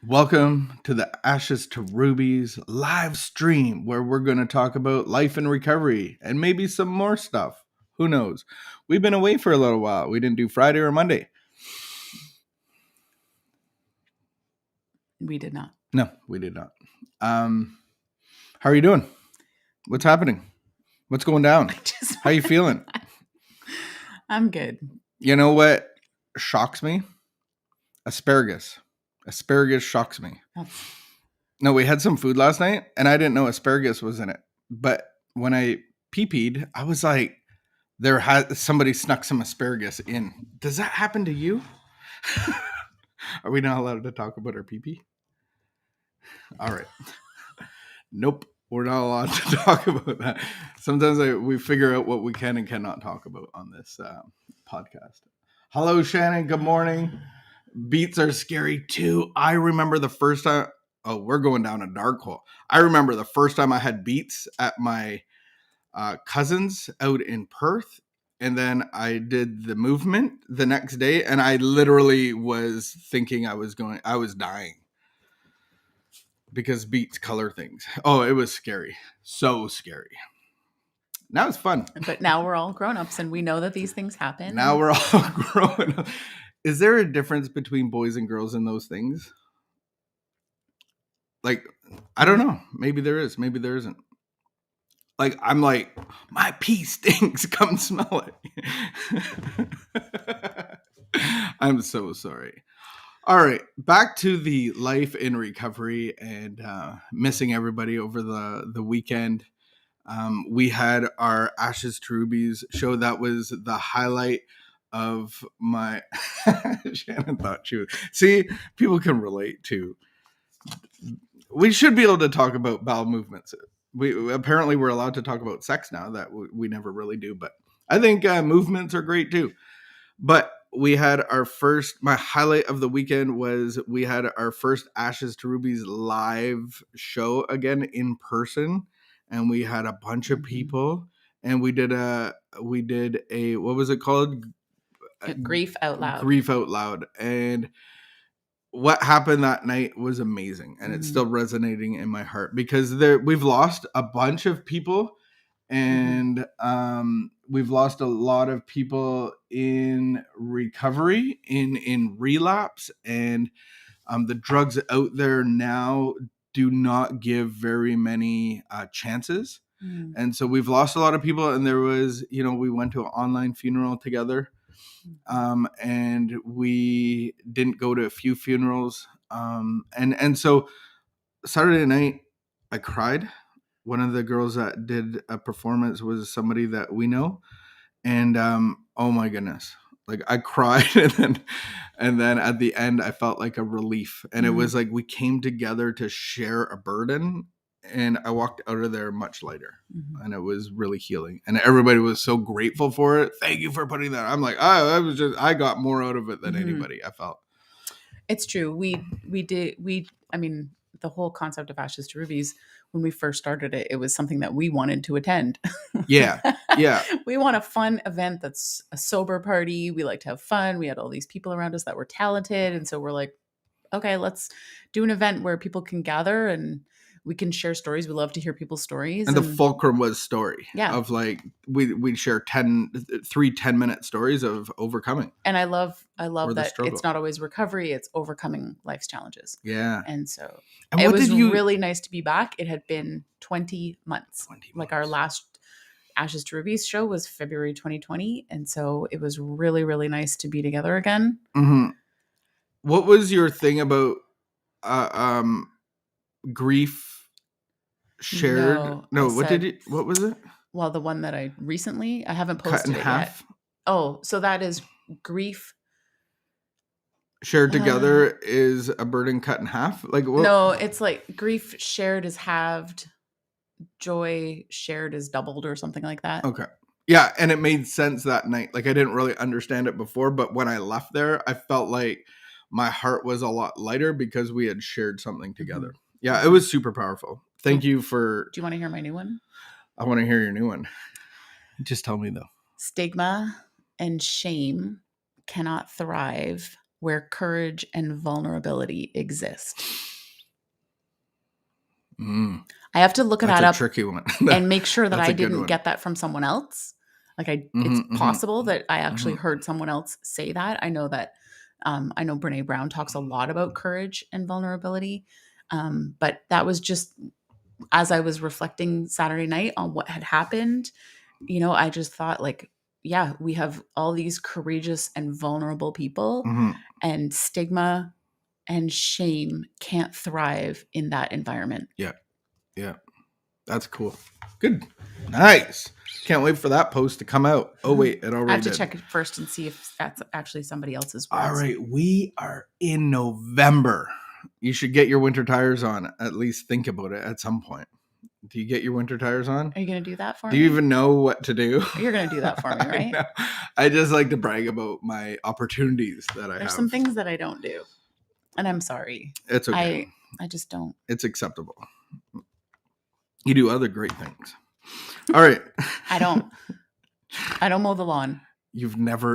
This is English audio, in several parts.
Welcome to the Ashes to Rubies live stream where we're going to talk about life and recovery and maybe some more stuff. Who knows? We've been away for a little while. We didn't do Friday or Monday. We did not. No, we did not. How are you doing? What's happening? What's going down? How you feeling? I'm good. You know what shocks me? Asparagus. Asparagus shocks me. No, we had some food last night and I didn't know asparagus was in it. But when I pee-peed, I was like, somebody snuck some asparagus in. Does that happen to you? Are we not allowed to talk about our pee-pee? All right. Nope. We're not allowed to talk about that. Sometimes we figure out what we can and cannot talk about on this podcast. Hello, Shannon. Good morning. Beets are scary too. I remember the first time. Oh, we're going down a dark hole. I remember the first time I had beets at my cousins out in Perth. And then I did the movement the next day. And I literally was thinking I was dying. Because beets color things. Oh, it was scary. So scary. Now it's fun. But now we're all grown-ups and we know that these things happen. Now we're all grown up. Is there a difference between boys and girls in those things? Like, I don't know. Maybe there is. Maybe there isn't. Like, I'm like, my pee stinks. Come smell it. I'm so sorry. All right. Back to the life in recovery and missing everybody over the weekend. We had our Ashes to Rubies show. That was the highlight of my... Shannon thought she was... See, people can relate to... We should be able to talk about bowel movements. Apparently we're allowed to talk about sex now that we never really do, but I think movements are great too. But we had my highlight of the weekend was we had our first Ashes to Rubies live show again in person. And we had a bunch of people and we did a, what was it called? Grief Out Loud. Grief Out Loud. And what happened that night was amazing. And it's still resonating in my heart because we've lost a bunch of people and we've lost a lot of people in recovery, in relapse, and the drugs out there now do not give very many chances. And so we've lost a lot of people. And there was, we went to an online funeral together. And we didn't go to a few funerals. And so Saturday night, I cried. One of the girls that did a performance was somebody that we know. And oh my goodness. Like I cried and then at the end I felt like a relief. And it was like we came together to share a burden. And I walked out of there much lighter. And it was really healing. And everybody was so grateful for it. Thank you for putting that. I'm like, I got more out of it than anybody, I felt. It's true. I mean, the whole concept of Ashes to Rubies, when we first started it, it was something that we wanted to attend. Yeah. Yeah. We want a fun event that's a sober party. We like to have fun. We had all these people around us that were talented. And so we're like, okay, let's do an event where people can gather and we can share stories. We love to hear people's stories. And the fulcrum was story. Yeah. Of like, we'd share 3 10-minute stories of overcoming. And I love that it's not always recovery, it's overcoming life's challenges. Yeah. And so it was really nice to be back. It had been 20 months. Like our last Ashes to Rubies show was February 2020. And so it was really, really nice to be together again. Mm-hmm. What was your thing about grief shared? What was it? Well, the one that I haven't posted it yet. Oh, so that is grief shared together is a burden cut in half. Like what? No, it's like grief shared is halved, joy shared is doubled, or something like that. Okay. Yeah, and it made sense that night. Like I didn't really understand it before, but when I left there, I felt like my heart was a lot lighter because we had shared something together. Yeah, it was super powerful. Thank you for... Do you want to hear my new one? I want to hear your new one. Just tell me though. Stigma and shame cannot thrive where courage and vulnerability exist? I have to look That's that a up tricky one. and make sure that That's I a good didn't one. get that from someone else. Like it's Mhm, mhm, possible that I actually mhm. heard someone else say that. I know that I know Brene Brown talks a lot about courage and vulnerability. But that was just as I was reflecting Saturday night on what had happened, I just thought like, yeah, we have all these courageous and vulnerable people, Mhm. and stigma and shame can't thrive in that environment. Yeah. Yeah. That's cool. Good. Nice. Can't wait for that post to come out. Oh, wait, it I already have to did. check it first and see if that's actually somebody else's words. All right. We are in November. You should get your winter tires on. At least think about it at some point. Do you get your winter tires on? Are you going to do that for Do me? you even know what to do? You're going to do that for me, right? I know. I just like to brag about my opportunities that I There's have. some things that I don't do, and I'm sorry. It's okay. I just don't. It's acceptable. You do other great things. All right. I don't mow the lawn.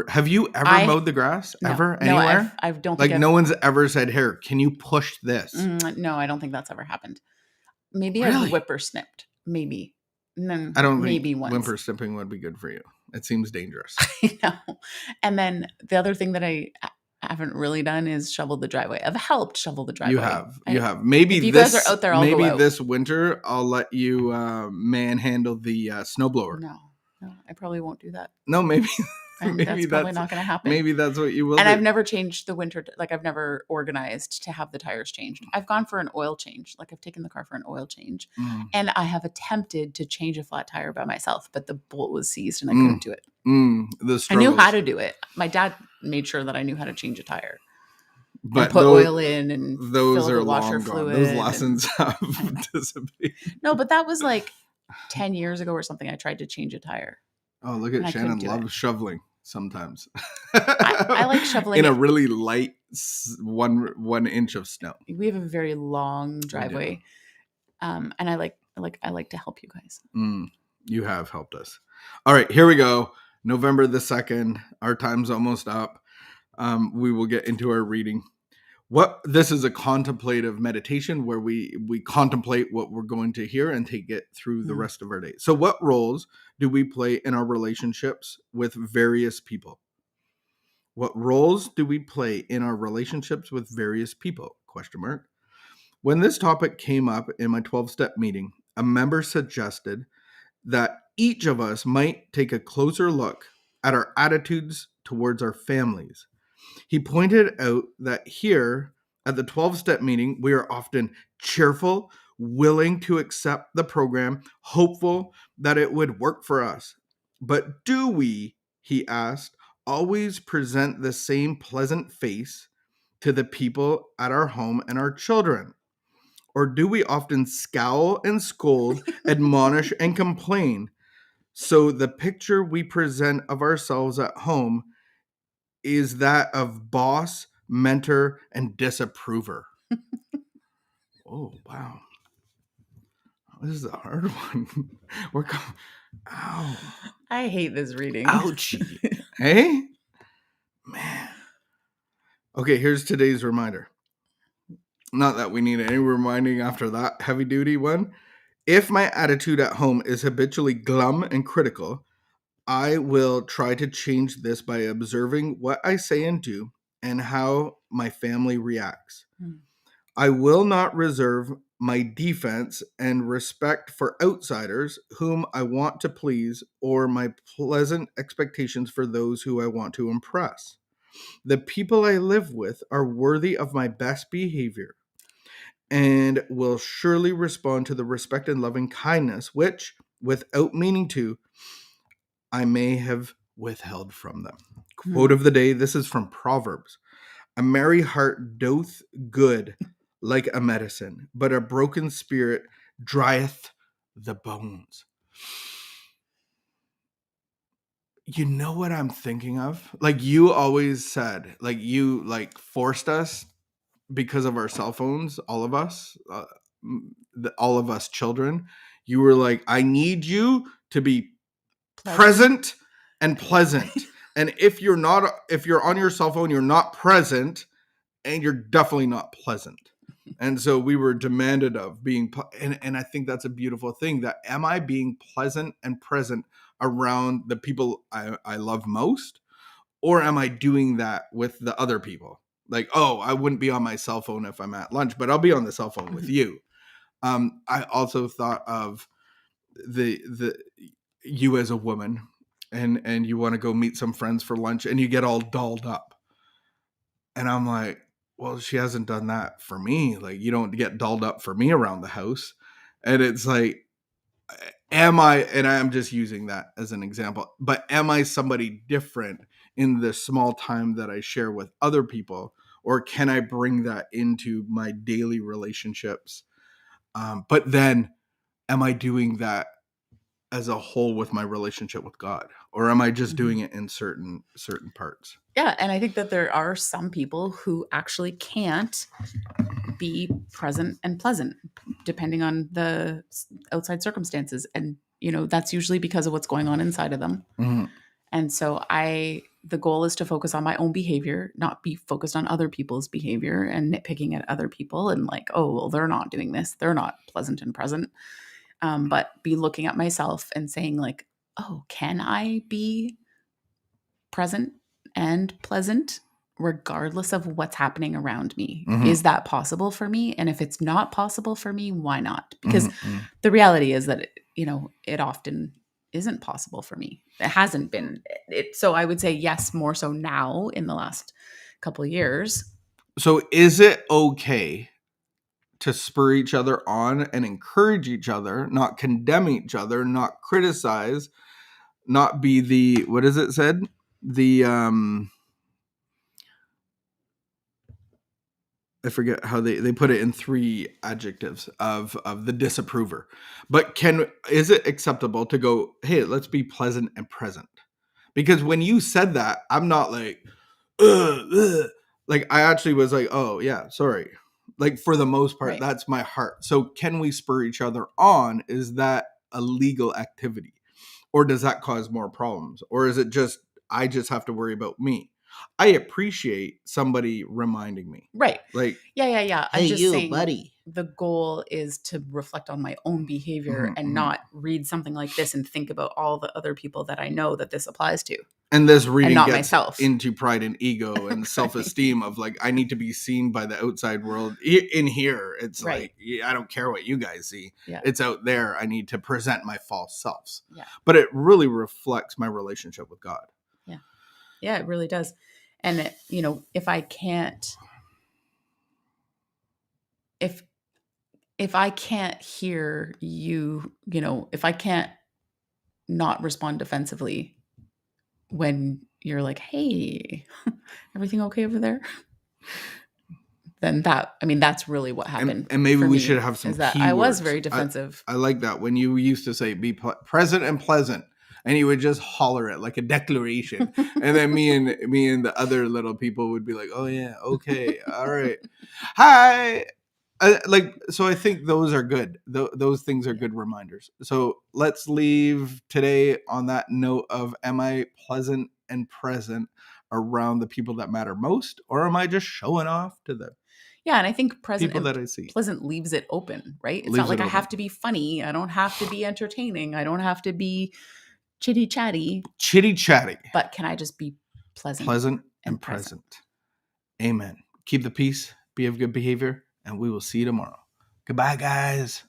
Have you ever mowed the grass ever anywhere? I don't Like think no one's ever said, "Here, can you push this?" no, I don't think that's ever happened. Maybe Really? I've whipper snipped. Maybe. No, I don't maybe think once. whimper snipping would be good for you. It seems dangerous. I know. And then the other thing that I haven't really done is shovel the driveway. I've helped shovel the driveway. You have. Maybe if you this, guys are out there, I'll maybe go out. this winter I'll let you manhandle the snowblower. No, I probably won't do that. No, maybe And maybe that's probably not going to happen. Maybe that's what you will and do. I've never changed the winter, like I've never organized to have the tires changed. I've gone for an oil change. Like I've taken the car for an oil change. And I have attempted to change a flat tire by myself, but the bolt was seized and I couldn't do it. I knew how to do it. My dad made sure that I knew how to change a tire. But and put oil in and those fill are the washer long fluid. Gone. Those lessons have dissipated. No, but that was like 10 years ago or something. I tried to change a tire. Oh, look at Shannon loves shoveling sometimes. I like shoveling in a really light 1 inch of snow. We have a very long driveway. And I like to help you guys. You have helped us. All right, here we go. November the 2nd. Our time's almost up. We will get into our reading. This is a contemplative meditation where we contemplate what we're going to hear and take it through the rest of our day. So what roles do we play in our relationships with various people? What roles do we play in our relationships with various people? ? When this topic came up in my 12-step meeting, a member suggested that each of us might take a closer look at our attitudes towards our families. He pointed out that here at the 12-step meeting, we are often cheerful, willing to accept the program, hopeful that it would work for us. But do we, he asked, always present the same pleasant face to the people at our home and our children? Or do we often scowl and scold, admonish and complain? So the picture we present of ourselves at home is that of boss, mentor, and disapprover. Oh, wow. This is a hard one. Ow. I hate this reading. Ouchie. Hey? Man. Okay, here's today's reminder. Not that we need any reminding after that heavy duty one. If my attitude at home is habitually glum and critical, I will try to change this by observing what I say and do and how my family reacts. I will not reserve my defense and respect for outsiders whom I want to please or my pleasant expectations for those who I want to impress. The people I live with are worthy of my best behavior and will surely respond to the respect and loving kindness which, without meaning to, I may have withheld from them. Quote of the day. This is from Proverbs. A merry heart doth good like a medicine, but a broken spirit drieth the bones. You know what I'm thinking of? Like you always said, like you like forced us because of our cell phones, all of us children. You were like, I need you to be present and pleasant. And if you're on your cell phone, you're not present, and you're definitely not pleasant. And so we were demanded of being, and I think that's a beautiful thing, that am I being pleasant and present around the people I love most? Or am I doing that with the other people? Like, oh, I wouldn't be on my cell phone if I'm at lunch, but I'll be on the cell phone with you. I also thought of the you as a woman, and you want to go meet some friends for lunch, and you get all dolled up, and I'm like, well, she hasn't done that for me. Like, you don't get dolled up for me around the house. And it's like, am I, and I'm just using that as an example, but am I somebody different in the small time that I share with other people? Or can I bring that into my daily relationships? But then am I doing that as a whole with my relationship with God? Or am I just doing it in certain parts? Yeah. And I think that there are some people who actually can't be present and pleasant depending on the outside circumstances. And, that's usually because of what's going on inside of them. Mm-hmm. And so the goal is to focus on my own behavior, not be focused on other people's behavior and nitpicking at other people and like, oh, well, they're not doing this. They're not pleasant and present. But be looking at myself and saying like, oh, can I be present and pleasant regardless of what's happening around me? Mm-hmm. Is that possible for me? And if it's not possible for me, why not? Because the reality is that, it often isn't possible for me. It hasn't been. So I would say yes, more so now in the last couple of years. So is it okay to spur each other on and encourage each other, not condemn each other, not criticize, not be the, what is it said? The, I forget how they put it in 3 adjectives of the disapprover. But is it acceptable to go, hey, let's be pleasant and present? Because when you said that, I'm not like, ugh, ugh. Like, I actually was like, oh yeah, sorry. Like, for the most part, Right. that's my heart. So can we spur each other on? Is that a legal activity? Or does that cause more problems? Or is it just, I just have to worry about me? I appreciate somebody reminding me. Right. Like, Yeah. hey, I'm just you, saying buddy. the goal is to reflect on my own behavior and not read something like this and think about all the other people that I know that this applies to. And this reading not gets myself. into pride and ego and self-esteem of like, I need to be seen by the outside world. In here, it's Right. like, I don't care what you guys see. Yeah. It's out there. I need to present my false selves. Yeah. But it really reflects my relationship with God. Yeah. Yeah, it really does. And if I can't, if I can't hear you, if I can't not respond defensively when you're like, hey, everything okay over there? Then that's really what happened. And maybe for we me, should have some is that keywords. I was very defensive. I like that when you used to say be present and pleasant, and you would just holler it like a declaration, and then me and the other little people would be like, oh yeah, okay, all right, hi. So I think those are good. Those things are good reminders. So let's leave today on that note of, am I pleasant and present around the people that matter most, or am I just showing off to them? Yeah, and I think present People and that I see. pleasant leaves it open, right? It's Leaves not like it I have open. to be funny. I don't have to be entertaining. I don't have to be chitty chatty. Chitty chatty. But can I just be pleasant and present? Amen. Keep the peace, be of good behavior, and we will see you tomorrow. Goodbye, guys.